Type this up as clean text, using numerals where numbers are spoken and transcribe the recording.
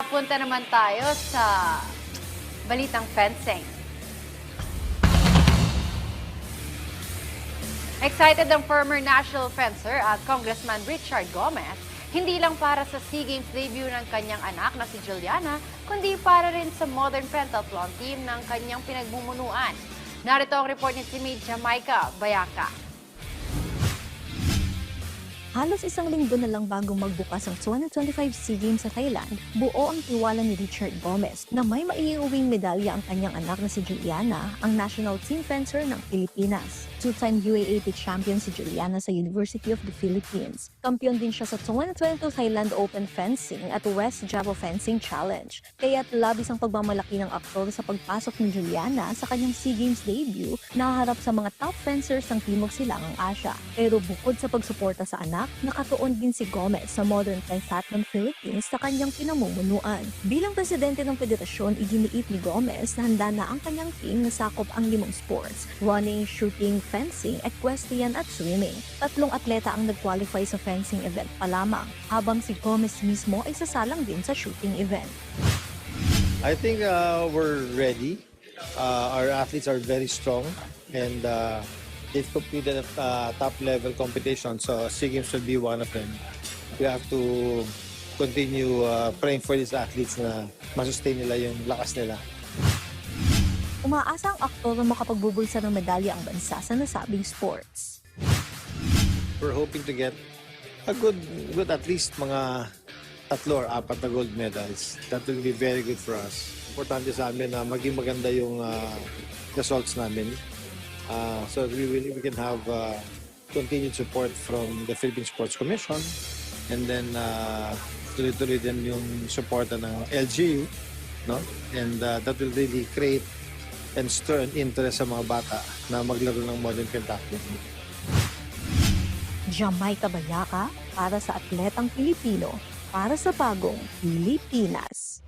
punta naman tayo sa balitang fencing. Excited ang former national fencer at Congressman Richard Gomez, hindi lang para sa SEA Games debut ng kanyang anak na si Juliana, kundi para rin sa modern pentathlon team ng kanyang pinagmumunuan. Narito ang report ni Teammate Jamaica Bayaka. Halos isang linggo na lang bago magbukas ang 2025 SEA Games sa Thailand, buo ang tiwala ni Richard Gomez na may maiuwing medalya ang kanyang anak na si Juliana, ang national team fencer ng Pilipinas. Two-time UAAP champion si Juliana sa University of the Philippines. Kampiyon din siya sa 2022 Thailand Open Fencing at West Java Fencing Challenge. Kaya't labis ang pagmamalaki ng aktor sa pagpasok ni Juliana sa kanyang SEA Games debut na harap sa mga top fencers ng Timog Silangang Asya. Pero bukod sa pagsuporta sa anak, nakatuon din si Gomez sa Modern Pentathlon Philippines sa kanyang pinamumunuan. Bilang presidente ng federasyon, iginiit ni Gomez na handa na ang kanyang team na sakop ang 5 sports: running, shooting, fencing, equestrian at swimming. 3 atleta ang nag-qualify sa fencing event pa lamang, habang si Gomez mismo ay sasalang din sa shooting event. I think we're ready. Our athletes are very strong and they've competed at top-level competition, so SEA Games will be one of them. We have to continue praying for these athletes na masustain nila yung lakas nila. Umaasa ang aktor na makapagbubulsa ng medalya ang bansa sa nasabing sports. We're hoping to get a good at least mga 3 or 4 na gold medals. That will be very good for us. Importante sa amin na maging maganda yung results namin. So we can have continued support from the Philippine Sports Commission, and then tuloy-tuloy din yung suporta ng LGU, no? And that will really create and stir an interest sa mga bata na maglaro ng modern pentathlon. Jamaica Bayaka para sa atletang Pilipino, para sa bagong Pilipinas.